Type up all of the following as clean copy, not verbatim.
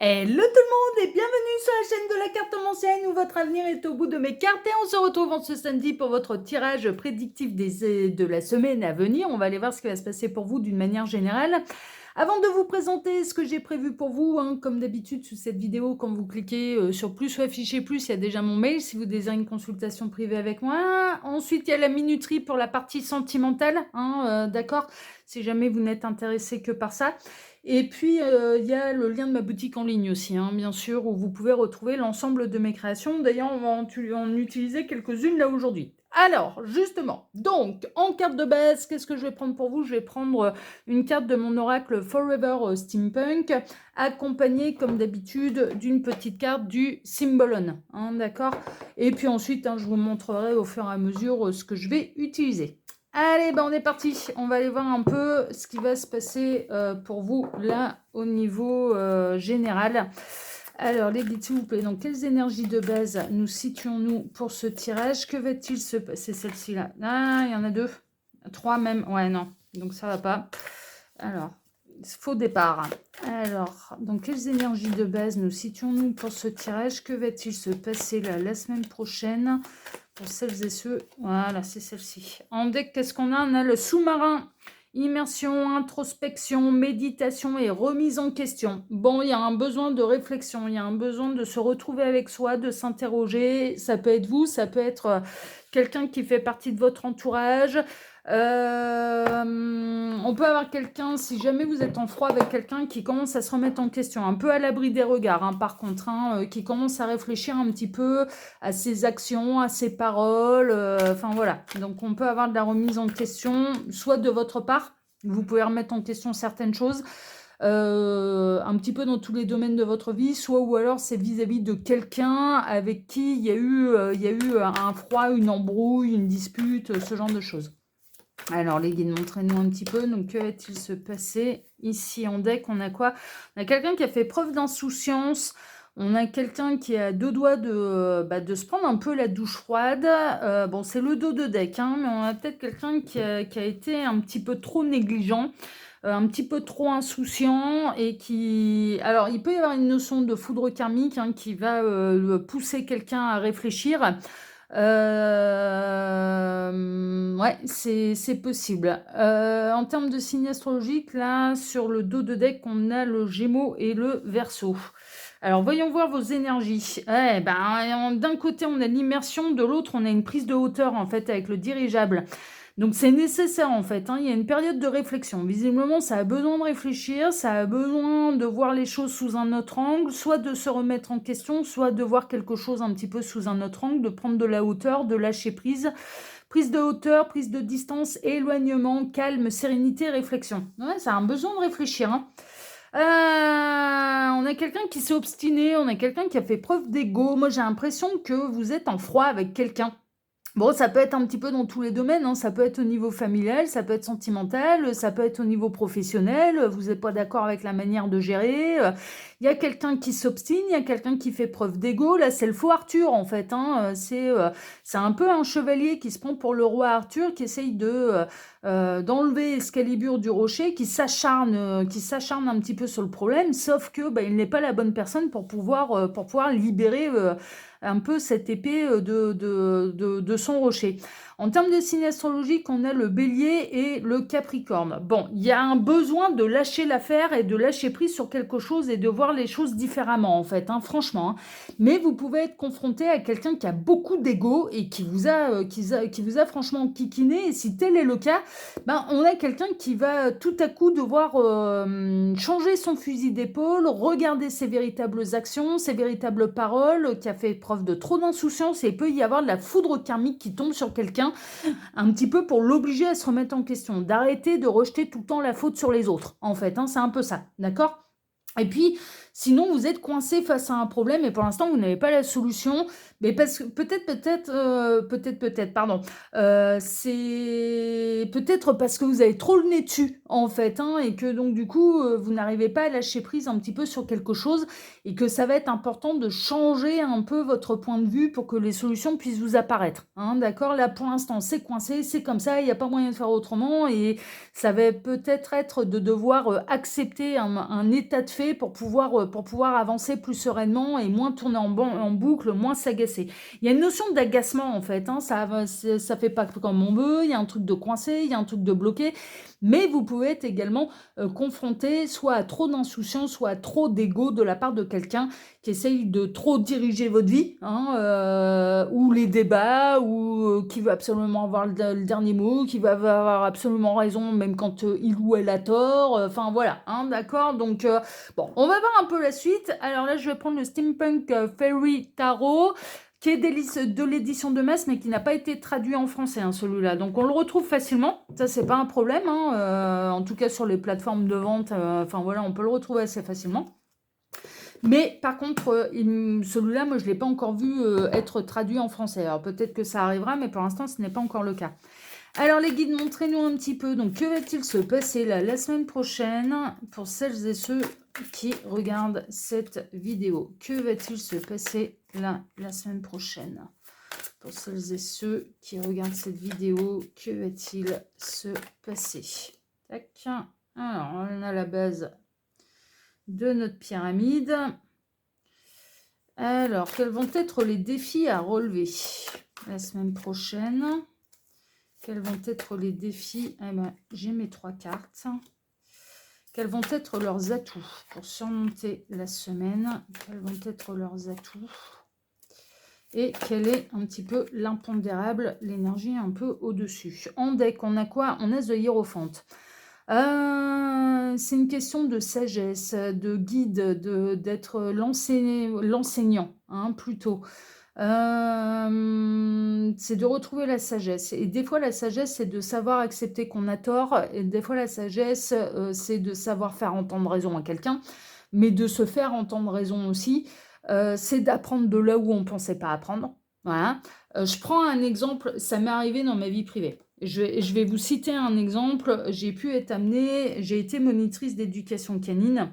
Hello tout le monde et bienvenue sur la chaîne de la cartomancienne où votre avenir est au bout de mes cartes et on se retrouve en ce samedi pour votre tirage prédictif de la semaine à venir. On va aller voir ce qui va se passer pour vous d'une manière générale. Avant de vous présenter ce que j'ai prévu pour vous, comme d'habitude sous cette vidéo, quand vous cliquez sur plus ou afficher plus, il y a déjà mon mail si vous désirez une consultation privée avec moi. Ensuite, il y a la minuterie pour la partie sentimentale, d'accord, si jamais vous n'êtes intéressé que par ça. Et puis, il y a le lien de ma boutique en ligne aussi, bien sûr, où vous pouvez retrouver l'ensemble de mes créations. D'ailleurs, on va en utiliser quelques-unes là aujourd'hui. Alors, justement, donc, en carte de base, qu'est-ce que je vais prendre pour vous? Je vais prendre une carte de mon oracle Forever Steampunk, accompagnée, comme d'habitude, d'une petite carte du Symbolon, d'accord? Et puis ensuite, je vous montrerai au fur et à mesure ce que je vais utiliser. Allez, on est parti. On va aller voir un peu ce qui va se passer pour vous là au niveau général. Alors, les guides, s'il vous plaît, dans quelles énergies de base nous situons-nous pour ce tirage? Que va-t-il se passer? Celle-ci là. Ah, il y en a deux. Trois même. Ouais, non. Donc, ça va pas. Alors, faux départ. Alors, dans quelles énergies de base nous situons-nous pour ce tirage? Que va-t-il se passer là la semaine prochaine? Pour celles et ceux, voilà, c'est celle-ci. En deck, qu'est-ce qu'on a? On a le sous-marin, immersion, introspection, méditation et remise en question. Bon, il y a un besoin de réflexion, il y a un besoin de se retrouver avec soi, de s'interroger. Ça peut être vous, ça peut être quelqu'un qui fait partie de votre entourage. On peut avoir quelqu'un, si jamais vous êtes en froid avec quelqu'un qui commence à se remettre en question, un peu à l'abri des regards, par contre, qui commence à réfléchir un petit peu à ses actions, à ses paroles, enfin voilà. Donc on peut avoir de la remise en question, soit de votre part, vous pouvez remettre en question certaines choses, un petit peu dans tous les domaines de votre vie, soit ou alors c'est vis-à-vis de quelqu'un avec qui il y a eu un froid, une embrouille, une dispute, ce genre de choses. Alors les guides, montrez-nous un petit peu. Donc que va-t-il se passer ici en deck? On a quoi? On a quelqu'un qui a fait preuve d'insouciance. On a quelqu'un qui a deux doigts de se prendre un peu la douche froide. Bon, c'est le dos de deck, mais on a peut-être quelqu'un qui a été un petit peu trop négligent, un petit peu trop insouciant et qui... Alors, il peut y avoir une notion de foudre karmique qui va pousser quelqu'un à réfléchir. Ouais, c'est possible. En termes de signe astrologique, là, sur le dos de deck, on a le Gémeaux et le Verseau. Alors, voyons voir vos énergies. D'un côté, on a l'immersion, de l'autre, on a une prise de hauteur, en fait, avec le dirigeable. Donc, c'est nécessaire, en fait. Il y a une période de réflexion. Visiblement, ça a besoin de réfléchir, ça a besoin de voir les choses sous un autre angle, soit de se remettre en question, soit de voir quelque chose un petit peu sous un autre angle, de prendre de la hauteur, de lâcher prise. Prise de hauteur, prise de distance, éloignement, calme, sérénité, réflexion. Ouais, ça a un besoin de réfléchir, on a quelqu'un qui s'est obstiné, on a quelqu'un qui a fait preuve d'ego. Moi, j'ai l'impression que vous êtes en froid avec quelqu'un. Bon, ça peut être un petit peu dans tous les domaines, ça peut être au niveau familial, ça peut être sentimental, ça peut être au niveau professionnel, vous n'êtes pas d'accord avec la manière de gérer, il y a quelqu'un qui s'obstine, il y a quelqu'un qui fait preuve d'ego, là c'est le faux Arthur en fait, c'est un peu un chevalier qui se prend pour le roi Arthur, qui essaye d'enlever Excalibur du rocher, qui s'acharne un petit peu sur le problème, sauf que il n'est pas la bonne personne pour pouvoir libérer un peu cette épée de son rocher. En termes de signe astrologique, on a le bélier et le capricorne. Bon, il y a un besoin de lâcher l'affaire et de lâcher prise sur quelque chose et de voir les choses différemment, en fait, franchement. Mais vous pouvez être confronté à quelqu'un qui a beaucoup d'ego et qui vous a franchement kikiné. Et si tel est le cas, on a quelqu'un qui va tout à coup devoir changer son fusil d'épaule, regarder ses véritables actions, ses véritables paroles, qui a fait preuve de trop d'insouciance, et il peut y avoir de la foudre karmique qui tombe sur quelqu'un, un petit peu pour l'obliger à se remettre en question, d'arrêter de rejeter tout le temps la faute sur les autres, en fait, c'est un peu ça, d'accord ? Et puis, sinon, vous êtes coincé face à un problème et pour l'instant, vous n'avez pas la solution. Mais parce que peut-être, pardon, c'est peut-être parce que vous avez trop le nez dessus, en fait, hein, et que donc du coup, vous n'arrivez pas à lâcher prise un petit peu sur quelque chose et que ça va être important de changer un peu votre point de vue pour que les solutions puissent vous apparaître, hein, d'accord? Là, pour l'instant, c'est coincé, c'est comme ça, il y a pas moyen de faire autrement et ça va peut-être être de devoir, accepter un état de fait pour pouvoir avancer plus sereinement et moins tourner en boucle, moins s'agacer. Il y a une notion d'agacement en fait, hein, ça fait pas comme on veut, il y a un truc de coincé, il y a un truc de bloqué, mais vous pouvez être également confronté soit à trop d'insouciance, soit à trop d'ego de la part de quelqu'un qui essaye de trop diriger votre vie, hein, ou les débats, ou qui veut absolument avoir le dernier mot, qui va avoir absolument raison même quand il ou elle a tort, enfin voilà, hein, d'accord, donc bon, on va voir un peu la suite. Alors là, je vais prendre le Steampunk Fairy Tarot, qui est de l'édition de masse, mais qui n'a pas été traduit en français, hein, celui-là. Donc on le retrouve facilement, ça c'est pas un problème, hein, en tout cas sur les plateformes de vente, enfin voilà, on peut le retrouver assez facilement. Mais par contre, celui-là, moi je ne l'ai pas encore vu être traduit en français. Alors peut-être que ça arrivera, mais pour l'instant ce n'est pas encore le cas. Alors les guides, montrez-nous un petit peu. Donc que va-t-il se passer là la semaine prochaine pour celles et ceux qui regardent cette vidéo? Que va-t-il se passer là la semaine prochaine pour celles et ceux qui regardent cette vidéo? Que va-t-il se passer? Tac. Alors on a la base de notre pyramide. Alors quels vont être les défis à relever la semaine prochaine? Quels vont être les défis? Eh ben, j'ai mes 3 cartes. Quels vont être leurs atouts pour surmonter la semaine? Quels vont être leurs atouts? Et quel est un petit peu l'impondérable, l'énergie un peu au-dessus? En deck, on a quoi? On a The Hierophante. C'est une question de sagesse, de guide, d'être l'enseignant, hein, plutôt. C'est de retrouver la sagesse. Et des fois, la sagesse, c'est de savoir accepter qu'on a tort. Et des fois, la sagesse, c'est de savoir faire entendre raison à quelqu'un, mais de se faire entendre raison aussi. C'est d'apprendre de là où on ne pensait pas apprendre. Voilà. Je prends un exemple, ça m'est arrivé dans ma vie privée. Je vais vous citer un exemple. J'ai été monitrice d'éducation canine.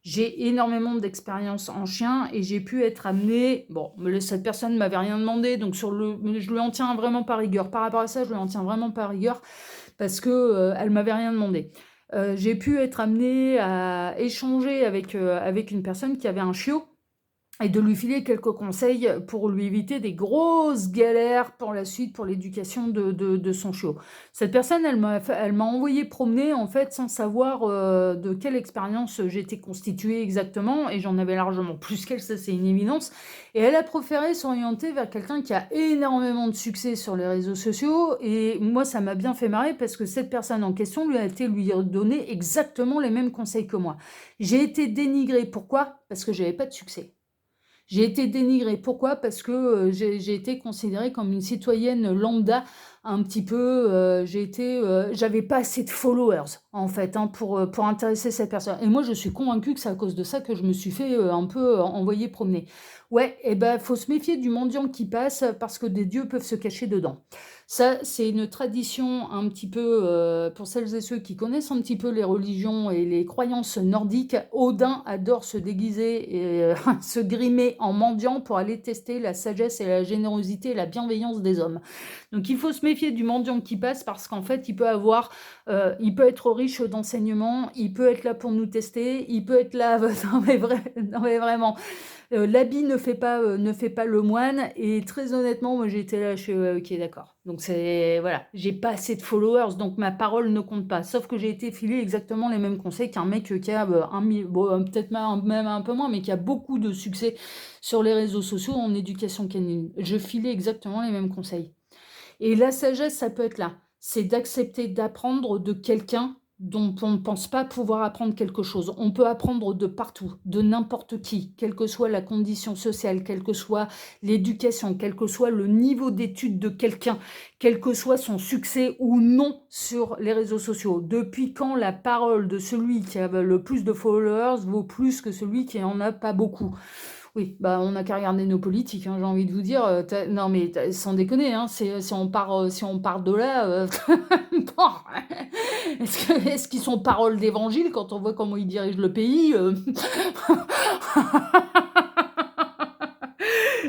J'ai énormément d'expérience en chien et j'ai pu être amenée, bon, cette personne ne m'avait rien demandé, donc je lui en tiens vraiment pas rigueur. Par rapport à ça, je lui en tiens vraiment pas rigueur parce que elle m'avait rien demandé. J'ai pu être amenée à échanger avec une personne qui avait un chiot et de lui filer quelques conseils pour lui éviter des grosses galères pour la suite, pour l'éducation de son chiot. Cette personne, elle m'a envoyé promener, en fait, sans savoir de quelle expérience j'étais constituée exactement, et j'en avais largement plus qu'elle, ça c'est une évidence, et elle a préféré s'orienter vers quelqu'un qui a énormément de succès sur les réseaux sociaux, et moi ça m'a bien fait marrer, parce que cette personne en question lui a été lui donner exactement les mêmes conseils que moi. J'ai été dénigrée, pourquoi? Parce que j'avais pas de succès. J'ai été dénigrée. Pourquoi? Parce que j'ai été considérée comme une citoyenne lambda, un petit peu. J'avais pas assez de followers, en fait, hein, pour intéresser cette personne. Et moi, je suis convaincue que c'est à cause de ça que je me suis fait un peu envoyer promener. Ouais, et ben, faut se méfier du mendiant qui passe parce que des dieux peuvent se cacher dedans. Ça, c'est une tradition un petit peu, pour celles et ceux qui connaissent un petit peu les religions et les croyances nordiques. Odin adore se déguiser et se grimer en mendiant pour aller tester la sagesse et la générosité et la bienveillance des hommes. Donc il faut se méfier du mendiant qui passe parce qu'en fait, il peut être riche d'enseignements, il peut être là pour nous tester, il peut être là, non mais vraiment. L'habit ne fait pas le moine, et très honnêtement, moi j'étais là, je suis ok, d'accord. Donc c'est voilà, j'ai pas assez de followers, donc ma parole ne compte pas. Sauf que j'ai été filé exactement les mêmes conseils qu'un mec qui a peut-être même un peu moins, mais qui a beaucoup de succès sur les réseaux sociaux en éducation canine. Je filais exactement les mêmes conseils. Et la sagesse, ça peut être là. C'est d'accepter d'apprendre de quelqu'un dont on ne pense pas pouvoir apprendre quelque chose. On peut apprendre de partout, de n'importe qui, quelle que soit la condition sociale, quelle que soit l'éducation, quel que soit le niveau d'études de quelqu'un, quel que soit son succès ou non sur les réseaux sociaux. Depuis quand la parole de celui qui a le plus de followers vaut plus que celui qui en a pas beaucoup? Oui, bah, on n'a qu'à regarder nos politiques, hein, j'ai envie de vous dire, non mais sans déconner, hein, si on part de là, bon, est-ce qu'ils sont parole d'évangile quand on voit comment ils dirigent le pays,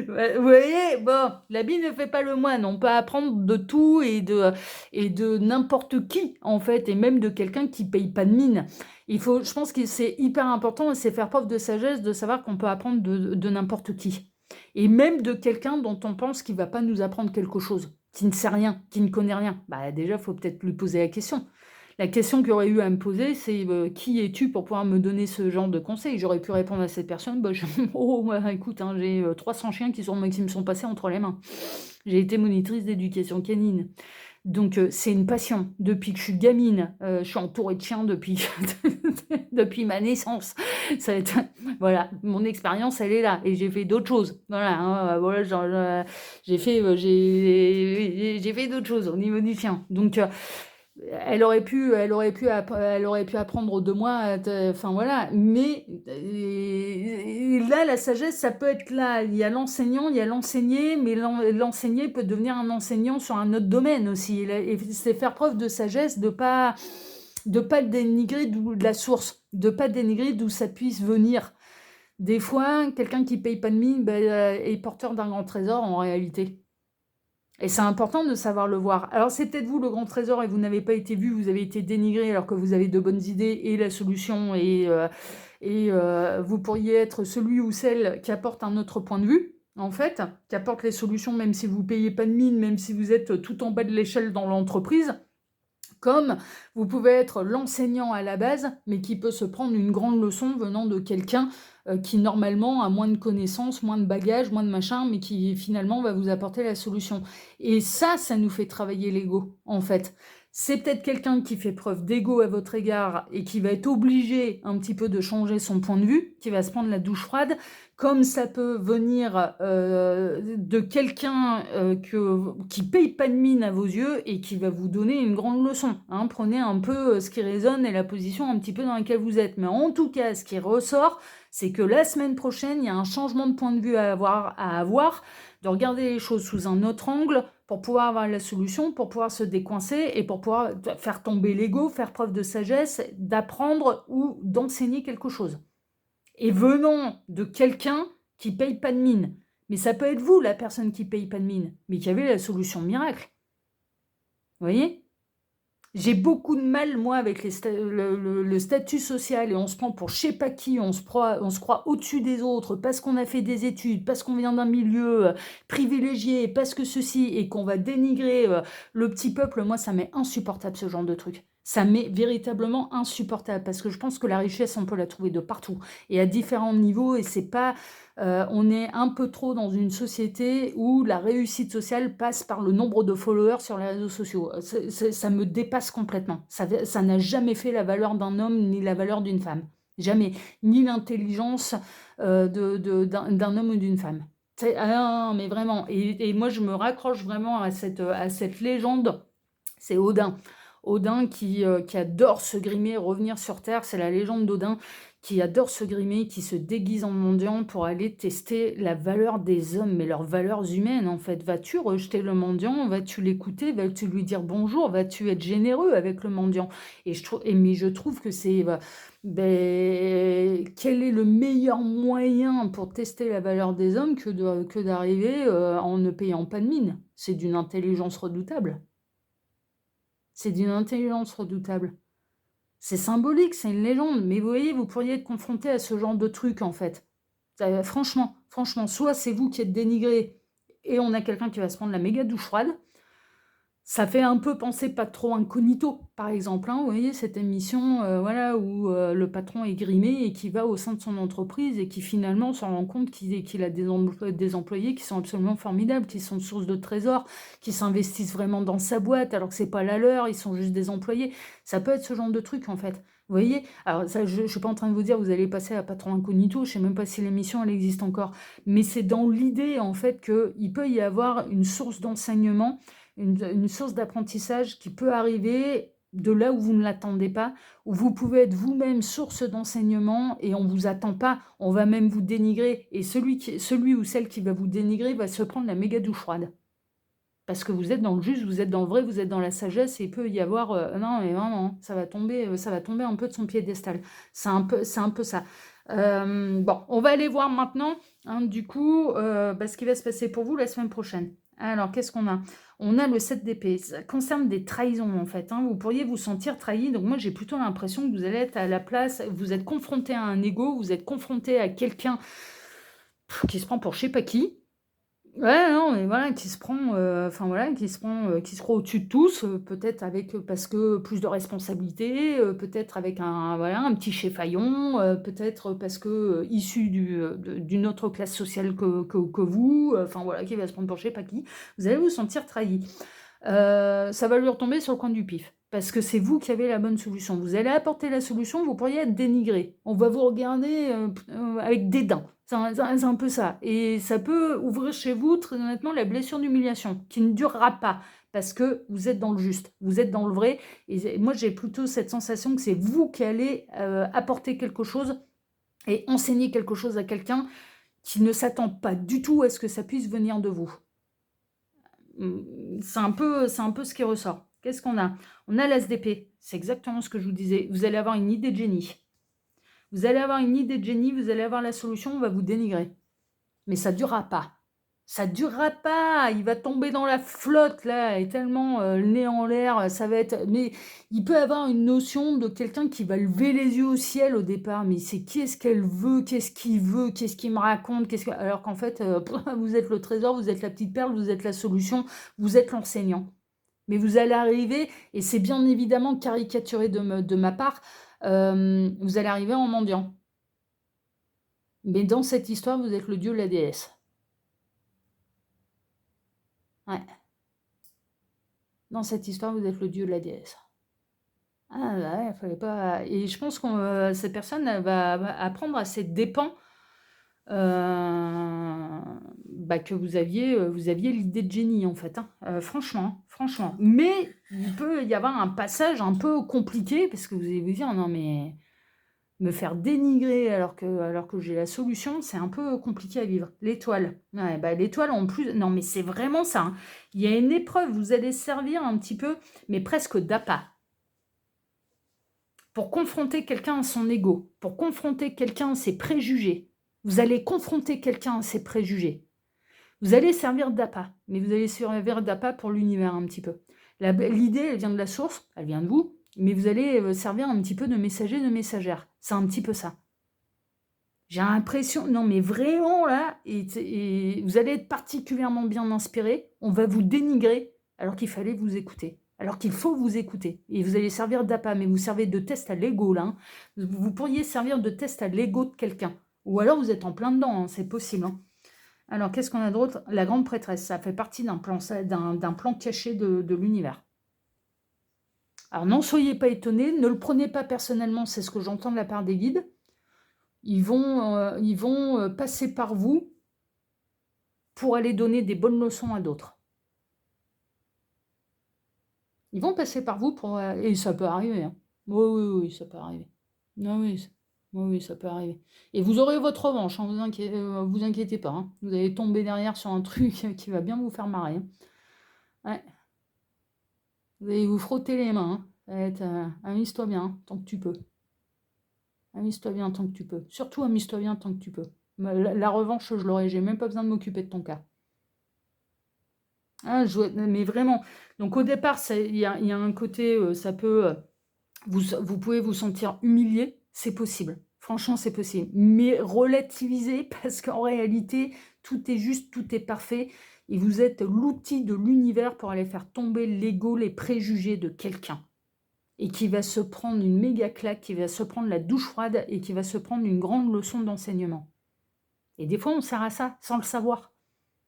Ouais, vous voyez? Bon, l'habit ne fait pas le moine. On peut apprendre de tout et de n'importe qui, en fait, et même de quelqu'un qui paye pas de mine. Je pense que c'est hyper important, et c'est faire preuve de sagesse de savoir qu'on peut apprendre de n'importe qui. Et même de quelqu'un dont on pense qu'il va pas nous apprendre quelque chose, qui ne sait rien, qui ne connaît rien. Bah, déjà, faut peut-être lui poser la question. La question qu'il y aurait eu à me poser, c'est qui es-tu pour pouvoir me donner ce genre de conseils? J'aurais pu répondre à cette personne, bah, oh, bah, écoute, hein, j'ai 300 chiens qui me sont passés entre les mains. J'ai été monitrice d'éducation canine. Donc, c'est une passion. Depuis que je suis gamine, je suis entourée de chiens depuis, depuis ma naissance. Ça va être- Voilà, mon expérience, elle est là. Et j'ai fait d'autres choses. Voilà, hein, voilà j'ai fait d'autres choses au niveau du chien. Donc, elle aurait pu apprendre de moi, enfin voilà. Mais là, la sagesse, ça peut être là. Il y a l'enseignant, il y a l'enseigné, mais l'enseigné peut devenir un enseignant sur un autre domaine aussi. Et c'est faire preuve de sagesse, de pas dénigrer de la source, de pas dénigrer d'où ça puisse venir. Des fois, quelqu'un qui paye pas de mine ben, est porteur d'un grand trésor en réalité. Et c'est important de savoir le voir. Alors, c'est peut-être vous le grand trésor et vous n'avez pas été vu, vous avez été dénigré alors que vous avez de bonnes idées et la solution vous pourriez être celui ou celle qui apporte un autre point de vue, en fait, qui apporte les solutions même si vous payez pas de mine, même si vous êtes tout en bas de l'échelle dans l'entreprise. Comme vous pouvez être l'enseignant à la base, mais qui peut se prendre une grande leçon venant de quelqu'un qui normalement a moins de connaissances, moins de bagages, moins de machin, mais qui finalement va vous apporter la solution. Et ça nous fait travailler l'ego, en fait. C'est peut-être quelqu'un qui fait preuve d'ego à votre égard et qui va être obligé un petit peu de changer son point de vue, qui va se prendre la douche froide, comme ça peut venir de quelqu'un qui paye pas de mine à vos yeux et qui va vous donner une grande leçon. Hein. Prenez un peu ce qui résonne et la position un petit peu dans laquelle vous êtes. Mais en tout cas, ce qui ressort, c'est que la semaine prochaine, il y a un changement de point de vue à avoir, de regarder les choses sous un autre angle pour pouvoir avoir la solution, pour pouvoir se décoincer et pour pouvoir faire tomber l'ego, faire preuve de sagesse, d'apprendre ou d'enseigner quelque chose. Et venant de quelqu'un qui paye pas de mine. Mais ça peut être vous, la personne qui paye pas de mine, mais qui avait la solution miracle. Vous voyez? J'ai beaucoup de mal, moi, avec le statut social, et on se prend pour je sais pas qui, on se croit au-dessus des autres, parce qu'on a fait des études, parce qu'on vient d'un milieu privilégié, parce que ceci, et qu'on va dénigrer le petit peuple. Moi, ça m'est insupportable, ce genre de truc. Ça m'est véritablement insupportable, parce que je pense que la richesse, on peut la trouver de partout, et à différents niveaux, et c'est pas... on est un peu trop dans une société où la réussite sociale passe par le nombre de followers sur les réseaux sociaux. Ça me dépasse complètement. Ça n'a jamais fait la valeur d'un homme ni la valeur d'une femme. Jamais. Ni l'intelligence d'un homme ou d'une femme. Ah non, mais vraiment. Et moi, je me raccroche vraiment à cette légende. C'est Odin. Odin qui adore se grimer, revenir sur Terre. C'est la légende d'Odin qui adore se grimer, qui se déguise en mendiant pour aller tester la valeur des hommes, mais leurs valeurs humaines, en fait. Vas-tu rejeter le mendiant? Vas-tu l'écouter? Vas-tu lui dire bonjour? Vas-tu être généreux avec le mendiant? Mais je trouve que c'est... quel est le meilleur moyen pour tester la valeur des hommes que d'arriver en ne payant pas de mine? C'est d'une intelligence redoutable. C'est d'une intelligence redoutable. C'est symbolique, c'est une légende, mais vous voyez, vous pourriez être confronté à ce genre de truc, en fait. Franchement, soit c'est vous qui êtes dénigré et on a quelqu'un qui va se prendre la méga douche froide. Ça fait un peu penser pas trop incognito, par exemple. Hein, vous voyez, cette émission voilà, où le patron est grimé et qui va au sein de son entreprise et qui finalement se rend compte qu'il a des employés qui sont absolument formidables, qui sont source de trésors, qui s'investissent vraiment dans sa boîte alors que c'est pas la leur, ils sont juste des employés. Ça peut être ce genre de truc, en fait. Vous voyez? Alors, ça, je ne suis pas en train de vous dire vous allez passer à patron incognito, je ne sais même pas si l'émission elle existe encore, mais c'est dans l'idée, en fait, qu'il peut y avoir une source d'enseignement, une source d'apprentissage qui peut arriver de là où vous ne l'attendez pas, où vous pouvez être vous-même source d'enseignement et on ne vous attend pas, on va même vous dénigrer. Et celui ou celle qui va vous dénigrer va se prendre la méga douche froide. Parce que vous êtes dans le juste, vous êtes dans le vrai, vous êtes dans la sagesse et il peut y avoir... non, mais vraiment, ça va tomber un peu de son piédestal. C'est un peu ça. Bon, on va aller voir maintenant, hein, du coup, ce qui va se passer pour vous la semaine prochaine. Alors, qu'est-ce qu'on a? On a le 7 d'épée. Ça concerne des trahisons, en fait. Hein. Vous pourriez vous sentir trahi. Donc, moi, j'ai plutôt l'impression que vous allez être à la place... Vous êtes confronté à un ego, vous êtes confronté à quelqu'un qui se prend pour je sais pas qui. Ouais, non, mais voilà, qui se prend, enfin voilà, qui se croit au-dessus de tous, peut-être avec, parce que plus de responsabilités, peut-être avec un, voilà, un petit chéfaillon, peut-être parce que issu d'une autre classe sociale que vous, enfin voilà, qui va se prendre pour je sais pas qui. Vous allez vous sentir trahi. Ça va lui retomber sur le coin du pif. Parce que c'est vous qui avez la bonne solution. Vous allez apporter la solution, vous pourriez être dénigré. On va vous regarder avec dédain. C'est un peu ça. Et ça peut ouvrir chez vous, très honnêtement, la blessure d'humiliation, qui ne durera pas. Parce que vous êtes dans le juste, vous êtes dans le vrai. Et moi, j'ai plutôt cette sensation que c'est vous qui allez apporter quelque chose et enseigner quelque chose à quelqu'un qui ne s'attend pas du tout à ce que ça puisse venir de vous. C'est un peu ce qui ressort. Qu'est-ce qu'on a? On a l'as d'épée. C'est exactement ce que je vous disais. Vous allez avoir une idée de génie. Vous allez avoir une idée de génie, vous allez avoir la solution, on va vous dénigrer. Mais ça ne durera pas. Ça ne durera pas. Il va tomber dans la flotte, là, et tellement le nez en l'air, ça va être... Mais il peut avoir une notion de quelqu'un qui va lever les yeux au ciel au départ. Mais c'est qu'est-ce qu'elle veut, qu'est-ce qu'il veut, qu'est-ce qu'il me raconte, alors qu'en fait, vous êtes le trésor, vous êtes la petite perle, vous êtes la solution, vous êtes l'enseignant. Mais vous allez arriver, et c'est bien évidemment caricaturé de ma part, vous allez arriver en mendiant. Mais dans cette histoire, vous êtes le dieu, la déesse. Ouais. Dans cette histoire, vous êtes le dieu, la déesse. Ah ouais, fallait pas... Et je pense que cette personne elle va apprendre à ses dépens que vous aviez l'idée de génie, en fait. Hein. Franchement. Mais il peut y avoir un passage un peu compliqué, parce que vous allez vous dire, non mais... Me faire dénigrer alors que j'ai la solution, c'est un peu compliqué à vivre. L'étoile. Ouais, l'étoile en plus... Non, mais c'est vraiment ça. Hein. Il y a une épreuve, vous allez servir un petit peu, mais presque d'appât. Pour confronter quelqu'un à son ego, pour confronter quelqu'un à ses préjugés. Vous allez confronter quelqu'un à ses préjugés. Vous allez servir d'appât, mais vous allez servir d'appât pour l'univers un petit peu. L'idée, elle vient de la source, elle vient de vous, mais vous allez servir un petit peu de messager, de messagère. C'est un petit peu ça. J'ai l'impression, non mais vraiment là, et vous allez être particulièrement bien inspiré, on va vous dénigrer alors qu'il fallait vous écouter, alors qu'il faut vous écouter. Et vous allez servir d'appât, mais vous servez de test à l'ego là. Hein. Vous pourriez servir de test à l'ego de quelqu'un. Ou alors vous êtes en plein dedans, hein, c'est possible. Hein. Alors, qu'est-ce qu'on a d'autre? La grande prêtresse, ça fait partie d'un plan caché de l'univers. Alors, n'en soyez pas étonnés, ne le prenez pas personnellement, c'est ce que j'entends de la part des guides. Ils vont passer par vous pour aller donner des bonnes leçons à d'autres. Ils vont passer par vous pour... et ça peut arriver. Hein. Oui, ça peut arriver. Non, oui, ça peut arriver. Et vous aurez votre revanche, hein, vous inquiétez pas. Hein. Vous allez tomber derrière sur un truc qui va bien vous faire marrer. Hein. Ouais. Vous allez vous frotter les mains. Hein. Ça va être amuse-toi bien tant que tu peux. Amuse-toi bien tant que tu peux. Surtout amuse-toi bien tant que tu peux. La revanche, je l'aurai. J'ai même pas besoin de m'occuper de ton cas. Ah, mais vraiment. Donc au départ, il y a un côté, ça peut... vous pouvez vous sentir humilié. C'est possible. Franchement, c'est possible. Mais relativisez parce qu'en réalité, tout est juste, tout est parfait. Et vous êtes l'outil de l'univers pour aller faire tomber l'ego, les préjugés de quelqu'un. Et qui va se prendre une méga claque, qui va se prendre la douche froide et qui va se prendre une grande leçon d'enseignement. Et des fois, on sert à ça, sans le savoir.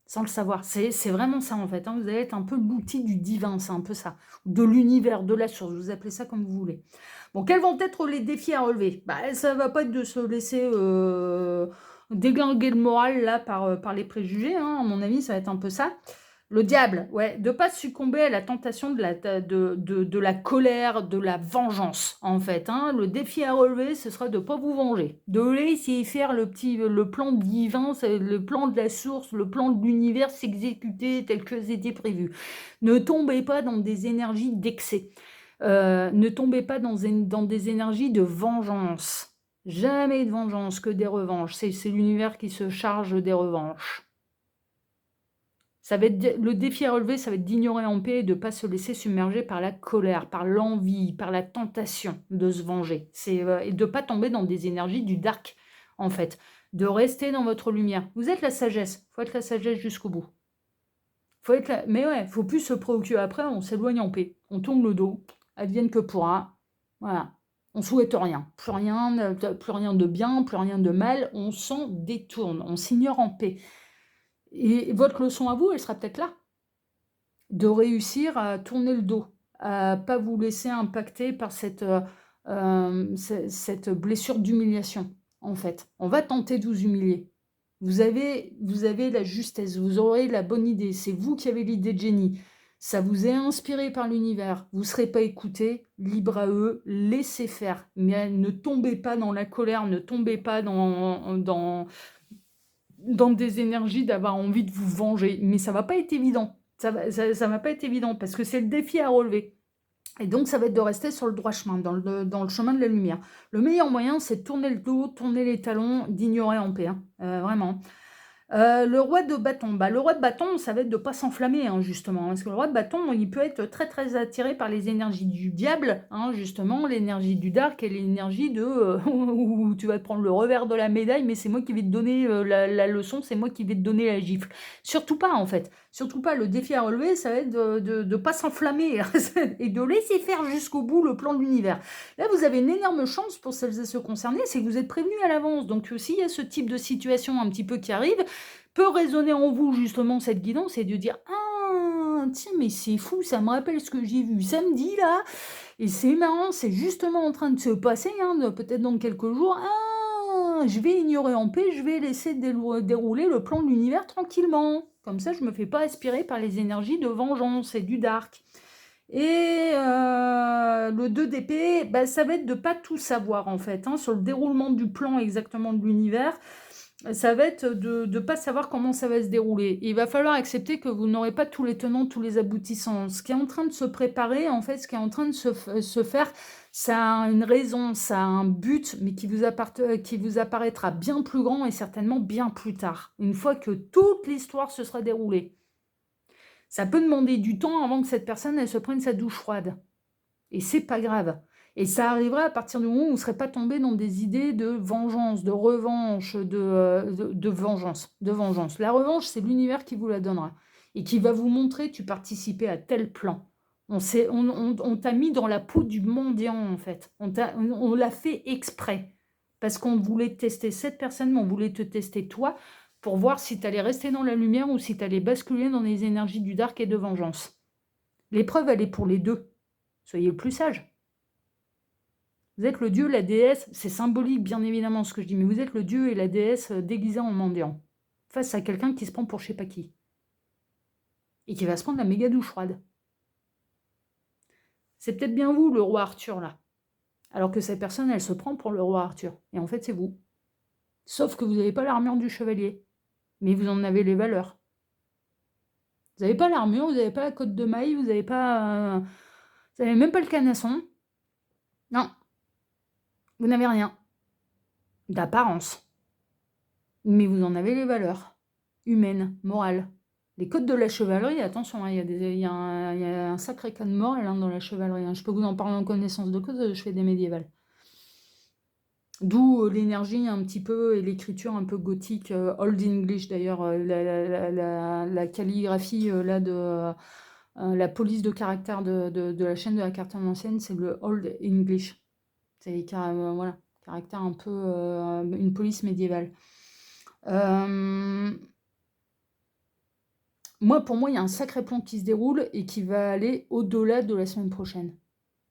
Sans le savoir. C'est vraiment ça, en fait. Hein. Vous allez être un peu l'outil du divin, c'est un peu ça. De l'univers, de la source, vous appelez ça comme vous voulez. Bon, quels vont être les défis à relever? Ça ne va pas être de se laisser déglinguer le moral là, par les préjugés. Hein. À mon avis, ça va être un peu ça. Le diable, ouais, de pas succomber à la tentation de la colère, de la vengeance, en fait. Hein. Le défi à relever, ce sera de pas vous venger. De laisser faire le plan divin, le plan de la source, le plan de l'univers s'exécuter tel que c'était prévu. Ne tombez pas dans des énergies d'excès. Ne tombez pas dans des énergies de vengeance. Jamais de vengeance, que des revanches. C'est l'univers qui se charge des revanches. Ça va être le défi à relever, ça va être d'ignorer en paix et de ne pas se laisser submerger par la colère, par l'envie, par la tentation de se venger. Et de ne pas tomber dans des énergies du dark, en fait. De rester dans votre lumière. Vous êtes la sagesse. Il faut être la sagesse jusqu'au bout. Mais ouais, faut plus se préoccuper après, on s'éloigne en paix. On tourne le dos, advienne que pourra. Voilà. On souhaite rien. Plus rien de bien, plus rien de mal. On s'en détourne, on s'ignore en paix. Et votre leçon à vous, elle sera peut-être là. De réussir à tourner le dos, à pas vous laisser impacter par cette blessure d'humiliation, en fait. On va tenter de vous humilier. Vous avez la justesse, vous aurez la bonne idée. C'est vous qui avez l'idée de génie. Ça vous est inspiré par l'univers. Vous ne serez pas écouté, libre à eux, laissez faire. Mais ne tombez pas dans la colère, ne tombez pas dans des énergies d'avoir envie de vous venger. Mais ça va pas être évident. Ça va pas être évident parce que c'est le défi à relever. Et donc, ça va être de rester sur le droit chemin, dans le chemin de la lumière. Le meilleur moyen, c'est de tourner le dos, tourner les talons, d'ignorer en paix. Vraiment. Le roi de bâton. Le roi de bâton, ça va être de ne pas s'enflammer, hein, justement. Parce que le roi de bâton, il peut être très, très attiré par les énergies du diable, hein, justement, l'énergie du dark et l'énergie où tu vas te prendre le revers de la médaille, mais c'est moi qui vais te donner la leçon, c'est moi qui vais te donner la gifle. Surtout pas, en fait. Surtout pas. Le défi à relever, ça va être de ne pas s'enflammer et de laisser faire jusqu'au bout le plan de l'univers. Là, vous avez une énorme chance pour celles et ceux concernés, c'est que vous êtes prévenus à l'avance. Donc, s'il y a ce type de situation un petit peu qui arrive, peut résonner en vous justement cette guidance et de dire « Ah, tiens, mais c'est fou, ça me rappelle ce que j'ai vu samedi là, et c'est marrant, c'est justement en train de se passer, hein, peut-être dans quelques jours. Ah, je vais ignorer en paix, je vais laisser dérouler le plan de l'univers tranquillement. Comme ça, je ne me fais pas aspirer par les énergies de vengeance et du dark. » Et le 2 d'épée, ça va être de ne pas tout savoir en fait, hein, sur le déroulement du plan exactement de l'univers. Ça va être de ne pas savoir comment ça va se dérouler. Il va falloir accepter que vous n'aurez pas tous les tenants, tous les aboutissants. Ce qui est en train de se préparer, en fait, ce qui est en train de se faire, ça a une raison, ça a un but, mais qui vous apparaîtra bien plus grand et certainement bien plus tard, une fois que toute l'histoire se sera déroulée. Ça peut demander du temps avant que cette personne elle se prenne sa douche froide. Et c'est pas grave. Et ça arrivera à partir du moment où vous ne serez pas tombé dans des idées de vengeance, de revanche, de vengeance. La revanche, c'est l'univers qui vous la donnera. Et qui va vous montrer, tu participais à tel plan. On t'a mis dans la peau du mendiant, en fait. On l'a fait exprès. Parce qu'on voulait tester cette personne, mais on voulait te tester toi, pour voir si tu allais rester dans la lumière ou si tu allais basculer dans les énergies du dark et de vengeance. L'épreuve, elle est pour les deux. Soyez le plus sage. Vous êtes le dieu, la déesse, c'est symbolique bien évidemment ce que je dis, mais vous êtes le dieu et la déesse déguisés en mendiant, face à quelqu'un qui se prend pour je sais pas qui. Et qui va se prendre la méga douche froide. C'est peut-être bien vous, le roi Arthur, là. Alors que cette personne, elle se prend pour le roi Arthur. Et en fait, c'est vous. Sauf que vous n'avez pas l'armure du chevalier. Mais vous en avez les valeurs. Vous n'avez pas l'armure, vous n'avez pas la côte de maille, vous n'avez pas... vous n'avez même pas le canasson. Non. Vous n'avez rien. D'apparence. Mais vous en avez les valeurs. Humaines, morales. Les codes de la chevalerie, attention, hein, il y a un sacré code moral dans la chevalerie. Hein. Je peux vous en parler en connaissance de cause, je fais des médiévales. D'où l'énergie un petit peu et l'écriture un peu gothique, Old English d'ailleurs, la calligraphie là de la police de caractère de la chaîne de la carte ancienne, c'est le Old English. C'est voilà, caractère un peu une police médiévale. Pour moi, il y a un sacré plan qui se déroule et qui va aller au-delà de la semaine prochaine.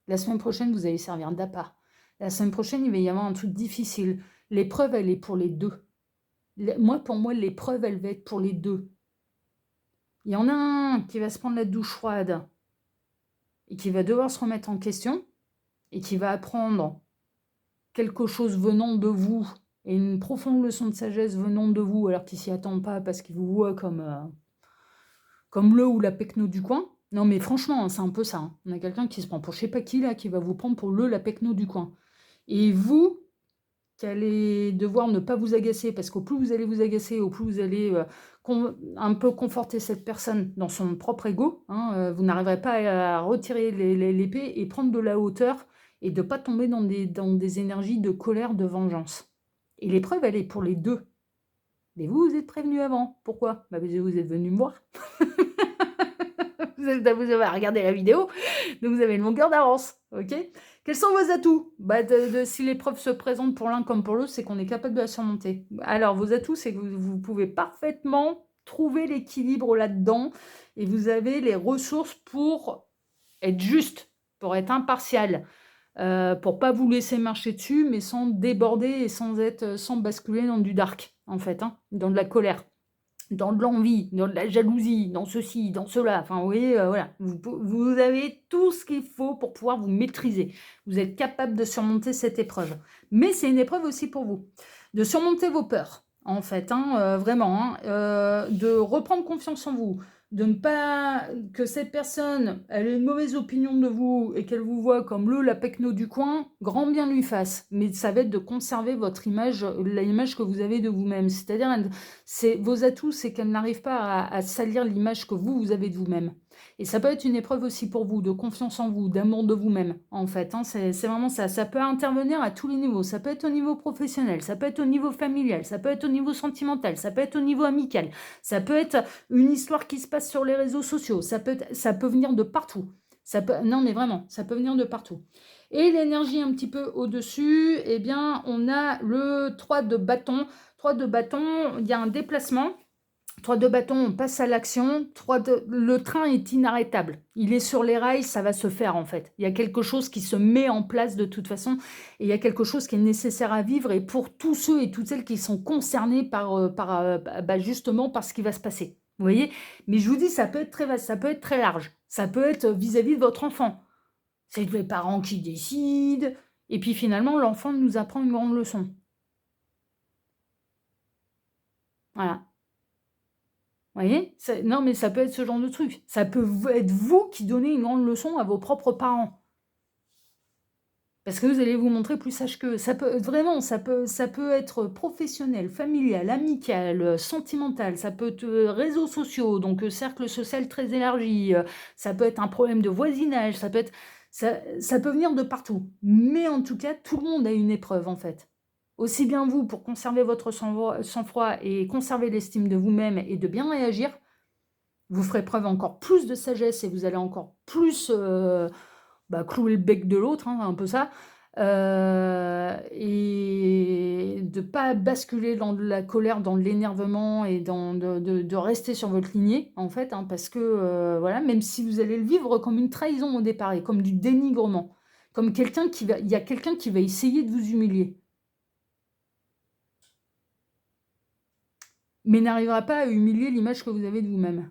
La semaine prochaine, vous allez servir d'appât. La semaine prochaine, il va y avoir un truc difficile. L'épreuve, elle est pour les deux. Pour moi, l'épreuve, elle va être pour les deux. Il y en a un qui va se prendre la douche froide et qui va devoir se remettre en question et qui va apprendre quelque chose venant de vous et une profonde leçon de sagesse venant de vous alors qu'il s'y attend pas parce qu'il vous voit comme le ou la pecno du coin. Non mais franchement, hein, c'est un peu ça. Hein. On a quelqu'un qui se prend pour je sais pas qui là, qui va vous prendre pour le la pecno du coin. Et vous, qui allez devoir ne pas vous agacer, parce qu'au plus vous allez vous agacer, au plus vous allez un peu conforter cette personne dans son propre ego, hein, vous n'arriverez pas à retirer l'épée et prendre de la hauteur et de ne pas tomber dans des énergies de colère, de vengeance. Et l'épreuve, elle est pour les deux. Mais vous, vous êtes prévenu avant. Pourquoi? Parce que vous êtes venu me voir. Vous avez regardé la vidéo, donc vous avez une longueur d'avance, ok? Quels sont vos atouts? Si l'épreuve se présente pour l'un comme pour l'autre, c'est qu'on est capable de la surmonter. Alors, vos atouts, c'est que vous pouvez parfaitement trouver l'équilibre là-dedans et vous avez les ressources pour être juste, pour être impartial, pour pas vous laisser marcher dessus, mais sans déborder et sans basculer dans du dark, en fait, hein, dans de la colère. Dans de l'envie, dans de la jalousie, dans ceci, dans cela. Enfin, vous voyez, voilà. Vous avez tout ce qu'il faut pour pouvoir vous maîtriser. Vous êtes capable de surmonter cette épreuve. Mais c'est une épreuve aussi pour vous. De surmonter vos peurs, en fait, hein, vraiment. Hein, de reprendre confiance en vous. De ne pas que cette personne, elle ait une mauvaise opinion de vous et qu'elle vous voit comme la pecno du coin, grand bien lui fasse. Mais ça va être de conserver votre image, l'image que vous avez de vous-même. C'est-à-dire, vos atouts, c'est qu'elle n'arrive pas à salir l'image que vous avez de vous-même. Et ça peut être une épreuve aussi pour vous, de confiance en vous, d'amour de vous-même, en fait. Hein, c'est vraiment ça. Ça peut intervenir à tous les niveaux. Ça peut être au niveau professionnel, ça peut être au niveau familial, ça peut être au niveau sentimental, ça peut être au niveau amical, ça peut être une histoire qui se passe sur les réseaux sociaux, ça peut venir de partout. Non, mais vraiment, ça peut venir de partout. Et l'énergie un petit peu au-dessus, eh bien, on a le 3 de bâton. 3 de bâton, il y a un déplacement. 3 de bâton, on passe à l'action. Le train est inarrêtable. Il est sur les rails, ça va se faire en fait. Il y a quelque chose qui se met en place de toute façon. Et il y a quelque chose qui est nécessaire à vivre. Et pour tous ceux et toutes celles qui sont concernés justement par ce qui va se passer. Vous voyez? Mais je vous dis, ça peut être très vaste, ça peut être très large. Ça peut être vis-à-vis de votre enfant. C'est les parents qui décident. Et puis finalement, l'enfant nous apprend une grande leçon. Voilà. Vous voyez? Non, mais ça peut être ce genre de truc. Ça peut être vous qui donnez une grande leçon à vos propres parents. Parce que vous allez vous montrer plus sage qu'eux. Ça peut être professionnel, familial, amical, sentimental. Ça peut être réseaux sociaux, donc cercle social très élargi. Ça peut être un problème de voisinage. Ça peut venir de partout. Mais en tout cas, tout le monde a une épreuve, en fait. Aussi bien vous, pour conserver votre sang-froid et conserver l'estime de vous-même et de bien réagir, vous ferez preuve encore plus de sagesse et vous allez encore plus clouer le bec de l'autre, hein, un peu ça, et de ne pas basculer dans de la colère, dans de l'énervement et de rester sur votre lignée, en fait, hein, parce que, voilà, même si vous allez le vivre comme une trahison au départ et comme du dénigrement, comme il y a quelqu'un qui va essayer de vous humilier. Mais n'arrivera pas à humilier l'image que vous avez de vous-même.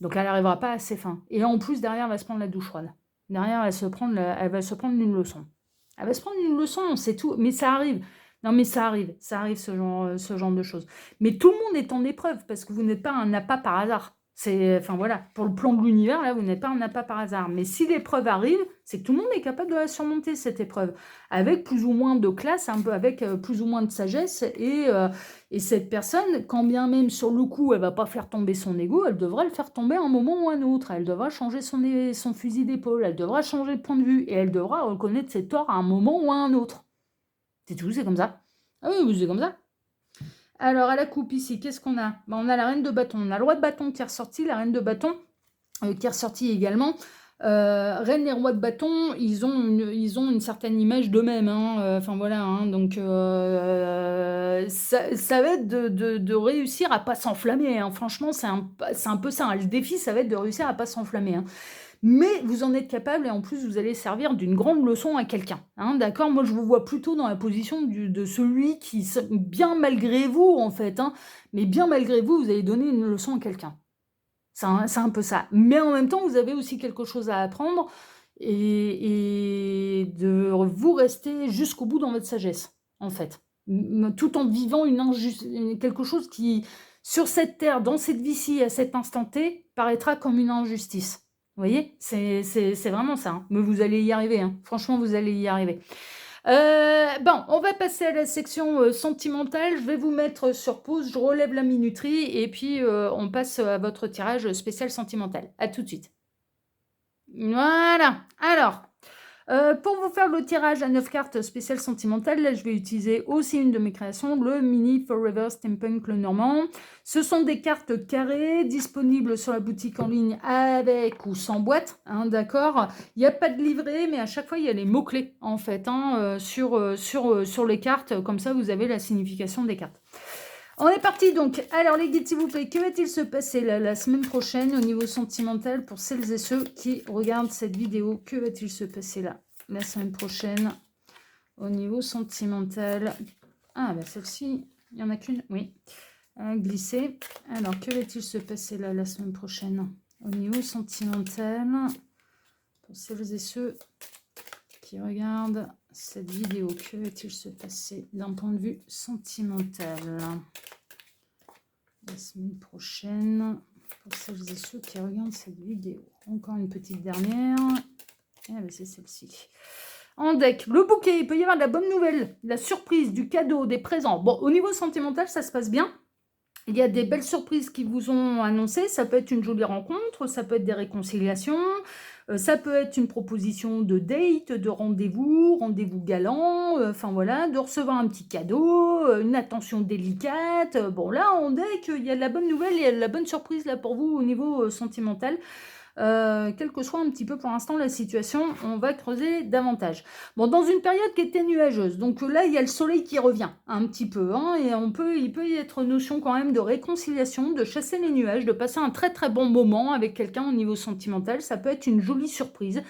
Donc elle n'arrivera pas à ses fins. Et en plus, derrière, elle va se prendre la douche froide. Derrière, elle va se prendre une leçon. Elle va se prendre une leçon, c'est tout. Mais ça arrive. Non, mais ça arrive ce genre de choses. Mais tout le monde est en épreuve parce que vous n'êtes pas un appât par hasard. Enfin voilà, pour le plan de l'univers, là, vous n'êtes pas un appât par hasard. Mais si l'épreuve arrive, c'est que tout le monde est capable de la surmonter, cette épreuve. Avec plus ou moins de classe, un peu avec plus ou moins de sagesse. Et cette personne, quand bien même sur le coup, elle ne va pas faire tomber son ego, elle devra le faire tomber à un moment ou à un autre. Elle devra changer son fusil d'épaule, elle devra changer de point de vue. Et elle devra reconnaître ses torts à un moment ou à un autre. C'est tout, c'est comme ça. Ah oui, c'est comme ça. Alors, à la coupe ici, qu'est-ce qu'on a? On a la reine de bâton. On a le roi de bâton qui est ressorti, la reine de bâton qui est ressortie également. Reine et roi de bâton, ils ont une certaine image d'eux-mêmes. Enfin voilà, hein, donc ça va être de réussir à pas s'enflammer. Hein. Franchement, c'est un peu ça. Hein. Le défi, ça va être de réussir à pas s'enflammer. Hein. Mais vous en êtes capable et en plus, vous allez servir d'une grande leçon à quelqu'un. Hein, d'accord? Moi, je vous vois plutôt dans la position de celui qui, bien malgré vous, en fait, hein, mais bien malgré vous, vous allez donner une leçon à quelqu'un. C'est un peu ça. Mais en même temps, vous avez aussi quelque chose à apprendre et de vous rester jusqu'au bout dans votre sagesse, en fait. Tout en vivant quelque chose qui, sur cette terre, dans cette vie-ci, à cet instant T, paraîtra comme une injustice. Vous voyez, c'est vraiment ça. Mais vous allez y arriver. Franchement, vous allez y arriver. Bon, on va passer à la section sentimentale. Je vais vous mettre sur pause, je relève la minuterie et puis on passe à votre tirage spécial sentimental. À tout de suite. Voilà. Alors, pour vous faire le tirage à 9 cartes spéciales sentimentales, là, je vais utiliser aussi une de mes créations, le Mini Forever Steampunk Lenormand. Ce sont des cartes carrées, disponibles sur la boutique en ligne avec ou sans boîte, d'accord. Il n'y a pas de livret, mais à chaque fois, il y a les mots-clés, en fait, sur les cartes. Comme ça, vous avez la signification des cartes. On est parti donc. Alors les guides, s'il vous plaît, que va-t-il se passer la semaine prochaine au niveau sentimental pour celles et ceux qui regardent cette vidéo? Que va-t-il se passer là la semaine prochaine au niveau sentimental? Ah bah celle-ci, il n'y en a qu'une, oui. Glisser. Alors que va-t-il se passer là la semaine prochaine au niveau sentimental pour celles et ceux qui regardent cette vidéo? Que va-t-il se passer d'un point de vue sentimental la semaine prochaine pour celles et ceux qui regardent cette vidéo? Encore une petite dernière. Ah ben c'est celle-ci. En deck, le bouquet, il peut y avoir de la bonne nouvelle, de la surprise, du cadeau, des présents. Bon, au niveau sentimental, ça se passe bien. Il y a des belles surprises qui vous ont annoncé. Ça peut être une jolie rencontre, ça peut être des réconciliations, ça peut être une proposition de date, de rendez-vous galant, enfin voilà, de recevoir un petit cadeau, une attention délicate. Bon là, on dit qu'il y a de la bonne nouvelle, il y a de la bonne surprise là pour vous au niveau sentimental. Quelle que soit un petit peu pour l'instant la situation, on va creuser davantage. Bon, dans une période qui était nuageuse, donc là il y a le soleil qui revient un petit peu, et il peut y être notion quand même de réconciliation, de chasser les nuages, de passer un très très bon moment avec quelqu'un au niveau sentimental. Ça peut être une jolie surprise,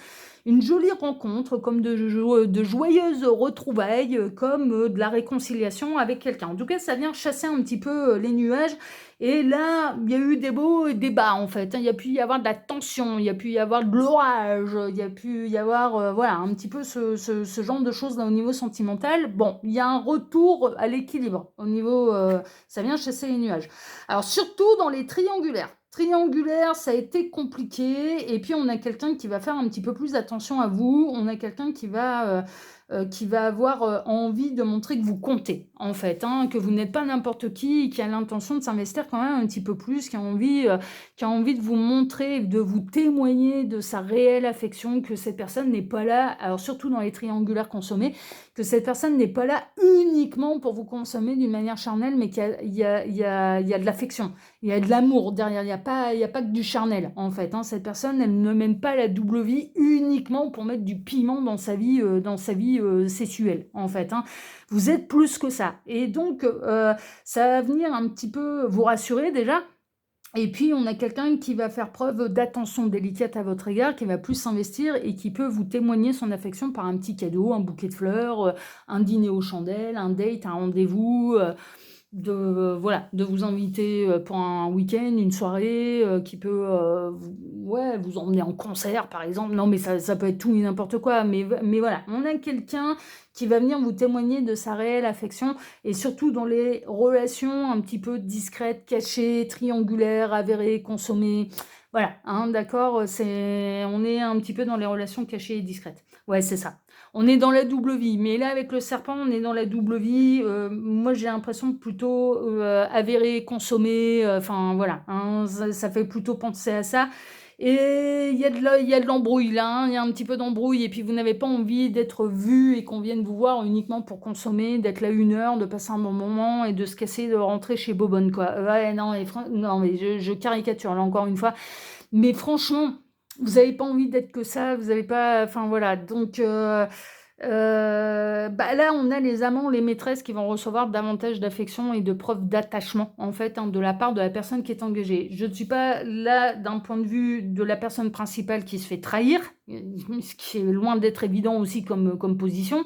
une jolie rencontre, comme de joyeuses retrouvailles, comme de la réconciliation avec quelqu'un. En tout cas, ça vient chasser un petit peu les nuages. Et là, il y a eu des hauts et des bas, en fait. Il y a pu y avoir de la tension, il y a pu y avoir de l'orage, il y a pu y avoir, voilà, un petit peu ce genre de choses là au niveau sentimental. Bon, il y a un retour à l'équilibre au niveau, ça vient chasser les nuages. Alors, surtout dans les triangulaires. Triangulaire, ça a été compliqué. Et puis, on a quelqu'un qui va faire un petit peu plus attention à vous. On a quelqu'un qui va avoir envie de montrer que vous comptez, en fait, que vous n'êtes pas n'importe qui a l'intention de s'investir quand même un petit peu plus, qui a envie de vous montrer, de vous témoigner de sa réelle affection, que cette personne n'est pas là, alors surtout dans les triangulaires consommés, que cette personne n'est pas là uniquement pour vous consommer d'une manière charnelle, mais qu'il y a de l'affection, il y a de l'amour derrière, il n'y a pas que du charnel, en fait. Cette personne, elle ne mène pas la double vie uniquement pour mettre du piment dans sa vie sexuelle, en fait. Vous êtes plus que ça. Et donc, ça va venir un petit peu vous rassurer déjà. Et puis, on a quelqu'un qui va faire preuve d'attention délicate à votre égard, qui va plus s'investir et qui peut vous témoigner son affection par un petit cadeau, un bouquet de fleurs, un dîner aux chandelles, un date, un rendez-vous, de vous inviter pour un week-end, une soirée, qui peut vous emmener en concert, par exemple. Non, mais ça peut être tout et n'importe quoi. Mais voilà, on a quelqu'un qui va venir vous témoigner de sa réelle affection, et surtout dans les relations un petit peu discrètes, cachées, triangulaires, avérées, consommées. Voilà, d'accord, on est un petit peu dans les relations cachées et discrètes. Ouais, c'est ça. On est dans la double vie, mais là avec le serpent, on est dans la double vie. Moi, j'ai l'impression plutôt avérée, consommée. Enfin voilà, ça fait plutôt penser à ça. Et il y a de l'embrouille là, il y a un petit peu d'embrouille, et puis vous n'avez pas envie d'être vu et qu'on vienne vous voir uniquement pour consommer, d'être là 1 heure, de passer un bon moment et de se casser, de rentrer chez Bobonne, quoi. Ouais, non, mais je caricature là encore une fois. Mais franchement, vous n'avez pas envie d'être que ça, vous n'avez pas... Enfin voilà, donc... là, on a les amants, les maîtresses qui vont recevoir davantage d'affection et de preuves d'attachement, en fait, de la part de la personne qui est engagée. Je ne suis pas là d'un point de vue de la personne principale qui se fait trahir, ce qui est loin d'être évident aussi comme position.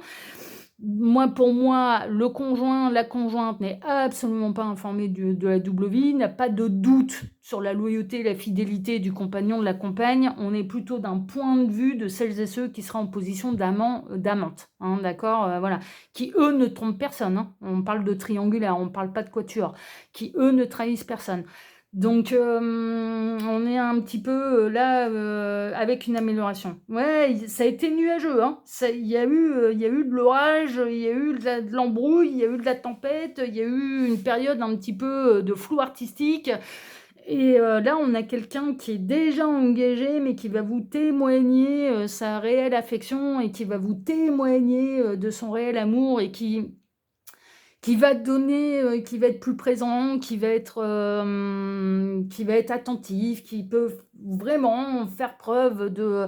Moi, pour moi, le conjoint, la conjointe n'est absolument pas informé de la double vie, n'a pas de doute sur la loyauté, la fidélité du compagnon, de la compagne. On est plutôt d'un point de vue de celles et ceux qui seraient en position d'amant, d'amante, hein, d'accord, voilà, qui eux ne trompent personne, hein. On parle de triangulaire, on ne parle pas de quatuor, qui eux ne trahissent personne. Donc, on est un petit peu là avec une amélioration. Ouais, ça a été nuageux, hein. Il y a eu de l'orage, il y a eu de l'embrouille, il y a eu de la tempête, il y a eu une période un petit peu de flou artistique. Et là, on a quelqu'un qui est déjà engagé, mais qui va vous témoigner sa réelle affection et qui va vous témoigner de son réel amour et qui va donner, qui va être plus présent, qui va être attentif, qui peut vraiment faire preuve de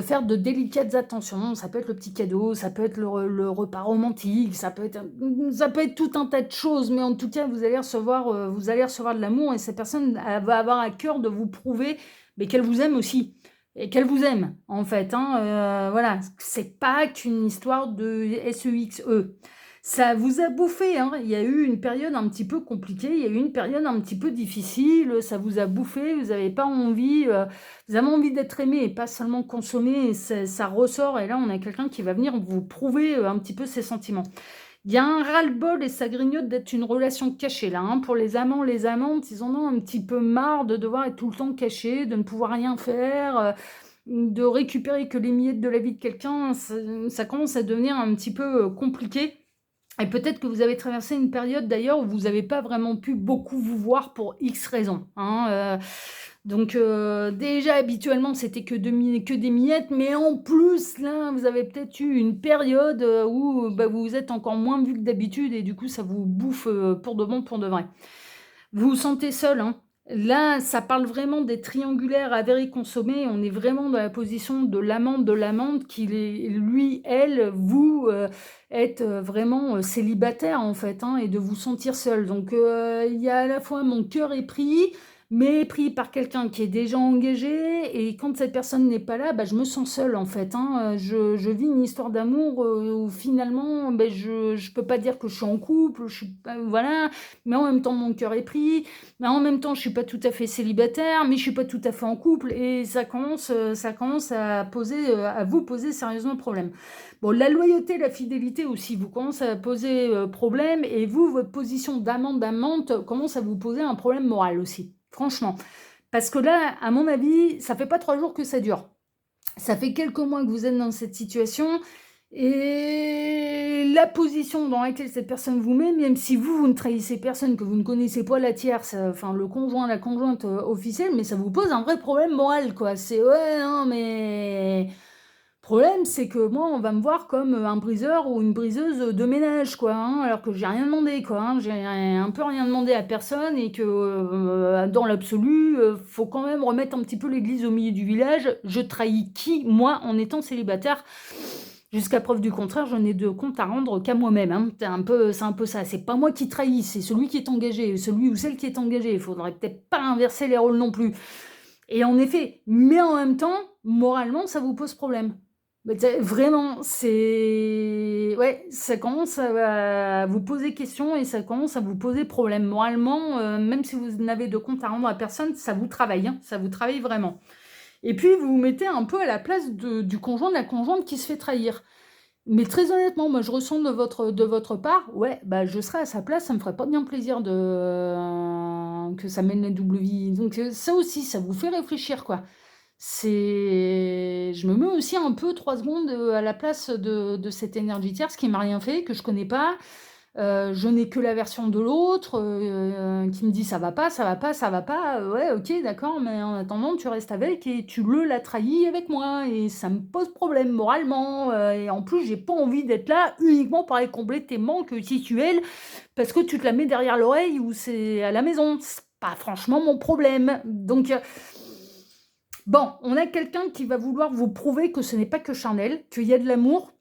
faire de délicates attentions. Ça peut être le petit cadeau, ça peut être le repas romantique, ça peut être tout un tas de choses, mais en tout cas, vous allez recevoir de l'amour et cette personne elle va avoir à cœur de vous prouver mais qu'elle vous aime aussi. Et qu'elle vous aime, en fait, hein, voilà, c'est pas qu'une histoire de sexe. Ça vous a bouffé, hein. Il y a eu une période un petit peu compliquée, il y a eu une période un petit peu difficile, ça vous a bouffé, vous n'avez pas envie, vous avez envie d'être aimé et pas seulement consommé, et ça ressort, et là on a quelqu'un qui va venir vous prouver un petit peu ses sentiments. Il y a un ras-le-bol et ça grignote d'être une relation cachée là, hein. Pour les amants, les amantes, ils en ont un petit peu marre de devoir être tout le temps cachés, de ne pouvoir rien faire, de récupérer que les miettes de la vie de quelqu'un, ça commence à devenir un petit peu compliqué. Et peut-être que vous avez traversé une période d'ailleurs où vous n'avez pas vraiment pu beaucoup vous voir pour X raisons, hein, donc déjà habituellement c'était que des miettes, mais en plus là vous avez peut-être eu une période où bah, vous vous êtes encore moins vu que d'habitude et du coup ça vous bouffe pour de bon, pour de vrai. Vous vous sentez seul, hein. Là, ça parle vraiment des triangulaires avérés consommés. On est vraiment dans la position de l'amante qui, lui, elle, vous êtes vraiment célibataire en fait, hein, et de vous sentir seul. Donc, il y a à la fois mon cœur est pris, mais pris par quelqu'un qui est déjà engagé. Et quand cette personne n'est pas là, bah, je me sens seule en fait, hein. Je vis une histoire d'amour où finalement, bah, je ne peux pas dire que je suis en couple, je suis pas, voilà, mais en même temps, mon cœur est pris. Mais en même temps, je suis pas tout à fait célibataire, mais je suis pas tout à fait en couple, et ça commence à vous poser sérieusement problème. Bon, la loyauté, la fidélité aussi vous commence à poser problème, et vous, votre position d'amante commence à vous poser un problème moral aussi, franchement. Parce que là, à mon avis, ça fait pas 3 jours que ça dure. Ça fait quelques mois que vous êtes dans cette situation. Et la position dans laquelle cette personne vous met, même si vous ne trahissez personne, que vous ne connaissez pas la tierce, enfin le conjoint, la conjointe officielle, mais ça vous pose un vrai problème moral, quoi. C'est ouais, non, mais. Problème, c'est que moi, on va me voir comme un briseur ou une briseuse de ménage, quoi, hein, alors que j'ai rien demandé, quoi, hein. J'ai un peu rien demandé à personne et que dans l'absolu, faut quand même remettre un petit peu l'église au milieu du village. Je trahis qui, moi, en étant célibataire? Jusqu'à preuve du contraire, je n'ai de compte à rendre qu'à moi-même, hein. C'est un peu ça. C'est pas moi qui trahis, c'est celui qui est engagé, celui ou celle qui est engagé. Il faudrait peut-être pas inverser les rôles non plus. Et en effet, mais en même temps, moralement, ça vous pose problème. Mais vraiment, c'est. Ouais, ça commence à vous poser question et ça commence à vous poser problème. Moralement, même si vous n'avez de compte à rendre à personne, ça vous travaille, hein. Ça vous travaille vraiment. Et puis, vous vous mettez un peu à la place du conjoint, de la conjointe qui se fait trahir. Mais très honnêtement, moi, je ressens de votre part, ouais, bah, je serais à sa place, ça me ferait pas bien plaisir que ça mène la double vie. Donc, ça aussi, ça vous fait réfléchir, quoi. Je me mets aussi un peu 3 secondes à la place de cette énergie tierce qui m'a rien fait, que je connais pas. Je n'ai que la version de l'autre qui me dit ça va pas, ça va pas, ça va pas. Ouais, ok, d'accord, mais en attendant, tu restes avec et tu l'as trahi avec moi. Et ça me pose problème moralement. Et en plus, j'ai pas envie d'être là uniquement pour aller combler tes manques sexuels parce que tu te la mets derrière l'oreille ou c'est à la maison. C'est pas franchement mon problème. Donc. Bon, on a quelqu'un qui va vouloir vous prouver que ce n'est pas que charnel, qu'il y a de l'amour,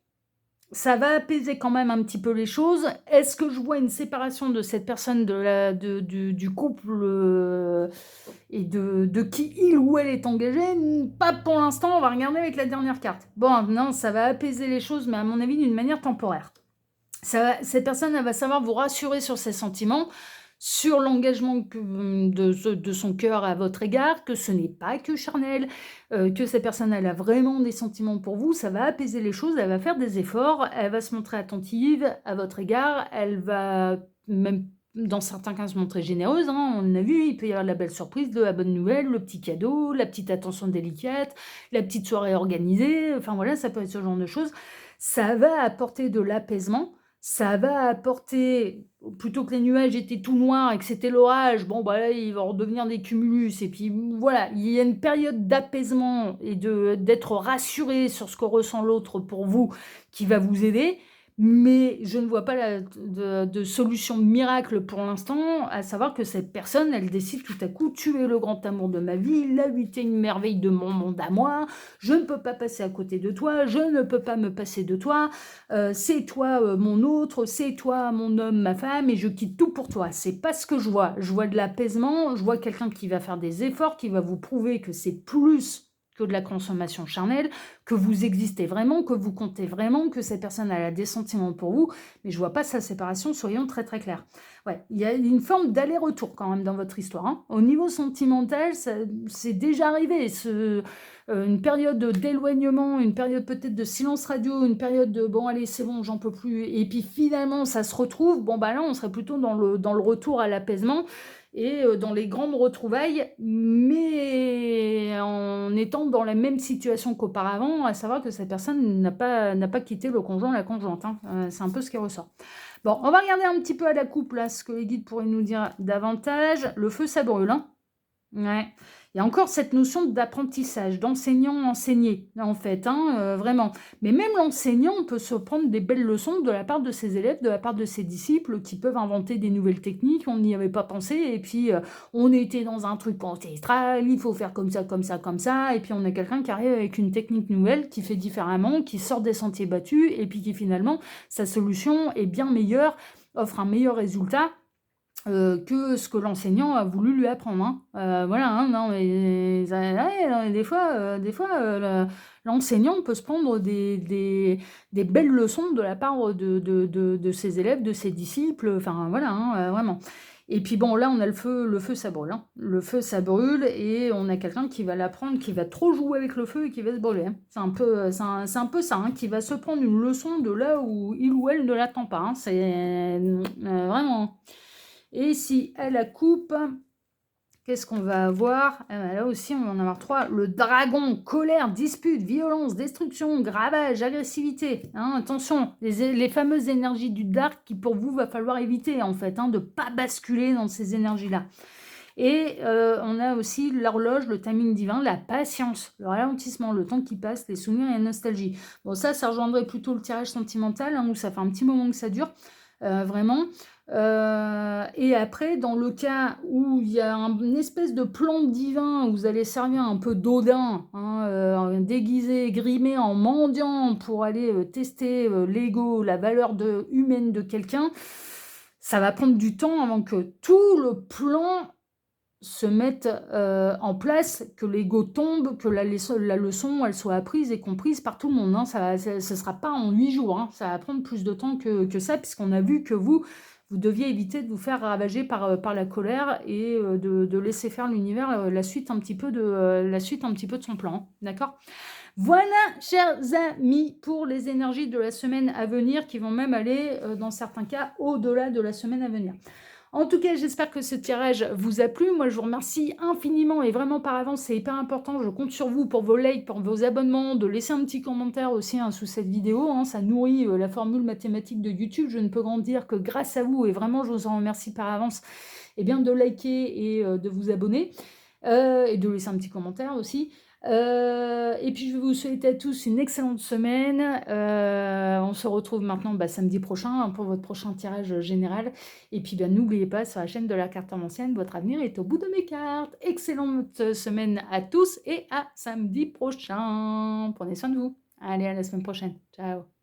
Ça va apaiser quand même un petit peu les choses. Est-ce que je vois une séparation de cette personne du couple, et de qui il ou elle est engagé? Pas pour l'instant, on va regarder avec la dernière carte. Bon, non, ça va apaiser les choses, mais à mon avis d'une manière temporaire. Cette personne, elle va savoir vous rassurer sur ses sentiments, sur l'engagement de son cœur à votre égard, que ce n'est pas que charnel, que cette personne, elle a vraiment des sentiments pour vous, ça va apaiser les choses, elle va faire des efforts, elle va se montrer attentive à votre égard, elle va même dans certains cas se montrer généreuse, hein, on a vu, il peut y avoir de la belle surprise, de la bonne nouvelle, le petit cadeau, la petite attention délicate, la petite soirée organisée, enfin voilà, ça peut être ce genre de choses. Ça va apporter de l'apaisement, ça va apporter, plutôt que les nuages étaient tout noirs et que c'était l'orage, bon bah là il va redevenir des cumulus et puis voilà, il y a une période d'apaisement et d'être rassuré sur ce que ressent l'autre pour vous qui va vous aider, mais je ne vois pas de solution miracle pour l'instant, à savoir que cette personne, elle décide tout à coup, tu es le grand amour de ma vie, la huitième merveille de mon monde à moi, je ne peux pas passer à côté de toi, je ne peux pas me passer de toi, c'est toi mon autre, c'est toi mon homme, ma femme, et je quitte tout pour toi. C'est pas ce que je vois. Je vois de l'apaisement, je vois quelqu'un qui va faire des efforts, qui va vous prouver que c'est plus que de la consommation charnelle, que vous existez vraiment, que vous comptez vraiment, que cette personne elle a des sentiments pour vous, mais je vois pas sa séparation, soyons très très clairs. Ouais, il y a une forme d'aller-retour quand même dans votre histoire, hein. Au niveau sentimental, c'est déjà arrivé, une période d'éloignement, une période peut-être de silence radio, une période de bon allez c'est bon j'en peux plus, et puis finalement ça se retrouve, bon bah là on serait plutôt dans le retour à l'apaisement et dans les grandes retrouvailles, mais en étant dans la même situation qu'auparavant, à savoir que cette personne n'a pas quitté le conjoint, la conjointe, hein. C'est un peu ce qui ressort. Bon, on va regarder un petit peu à la coupe là, ce que les guides pourraient nous dire davantage. Le feu ça brûle, hein. Ouais. Il y a encore cette notion d'apprentissage, d'enseignant-enseigné, en fait, hein, vraiment. Mais même l'enseignant peut se prendre des belles leçons de la part de ses élèves, de la part de ses disciples, qui peuvent inventer des nouvelles techniques, on n'y avait pas pensé, et puis on était dans un truc ancestral, il faut faire comme ça, comme ça, comme ça, et puis on a quelqu'un qui arrive avec une technique nouvelle, qui fait différemment, qui sort des sentiers battus, et puis qui finalement, sa solution est bien meilleure, offre un meilleur résultat, que ce que l'enseignant a voulu lui apprendre, hein. Voilà, hein, non, mais ouais, des fois l'enseignant peut se prendre des belles leçons de la part de ses élèves, de ses disciples, enfin voilà, hein, vraiment. Et puis bon, là, on a le feu ça brûle, hein. Le feu ça brûle et on a quelqu'un qui va l'apprendre, qui va trop jouer avec le feu et qui va se brûler, hein. C'est un peu, c'est un peu ça, hein, qui va se prendre une leçon de là où il ou elle ne l'attend pas, hein. C'est vraiment. Et si elle la coupe, qu'est-ce qu'on va avoir? Là aussi, on va en avoir 3. Le dragon, colère, dispute, violence, destruction, gravage, agressivité, hein, attention, les fameuses énergies du dark qui pour vous va falloir éviter en fait, hein, de ne pas basculer dans ces énergies-là. Et on a aussi l'horloge, le timing divin, la patience, le ralentissement, le temps qui passe, les souvenirs et la nostalgie. Bon, ça rejoindrait plutôt le tirage sentimental, hein, où ça fait un petit moment que ça dure, vraiment. Et après, dans le cas où il y a une espèce de plan divin, où vous allez servir un peu d'Odin, hein, déguisé, grimé en mendiant pour aller tester l'ego, la valeur humaine de quelqu'un, ça va prendre du temps avant que tout le plan se mette en place, que l'ego tombe, que la leçon elle soit apprise et comprise par tout le monde, hein. Ce sera pas en 8 jours, hein. Ça va prendre plus de temps que ça, puisqu'on a vu que vous deviez éviter de vous faire ravager par la colère et de laisser faire l'univers la suite un petit peu de son plan, hein. D'accord? Voilà, chers amis, pour les énergies de la semaine à venir, qui vont même aller, dans certains cas, au-delà de la semaine à venir. En tout cas, j'espère que ce tirage vous a plu. Moi, je vous remercie infiniment et vraiment par avance, c'est hyper important. Je compte sur vous pour vos likes, pour vos abonnements, de laisser un petit commentaire aussi, hein, sous cette vidéo, hein. Ça nourrit la formule mathématique de YouTube. Je ne peux grandir que grâce à vous et vraiment, je vous en remercie par avance, et bien, de liker et de vous abonner et de laisser un petit commentaire aussi. Et puis, je vais vous souhaiter à tous une excellente semaine. On se retrouve maintenant samedi prochain, hein, pour votre prochain tirage général. Et puis, n'oubliez pas, sur la chaîne de la cartomancienne, votre avenir est au bout de mes cartes. Excellente semaine à tous et à samedi prochain. Prenez soin de vous. Allez, à la semaine prochaine. Ciao.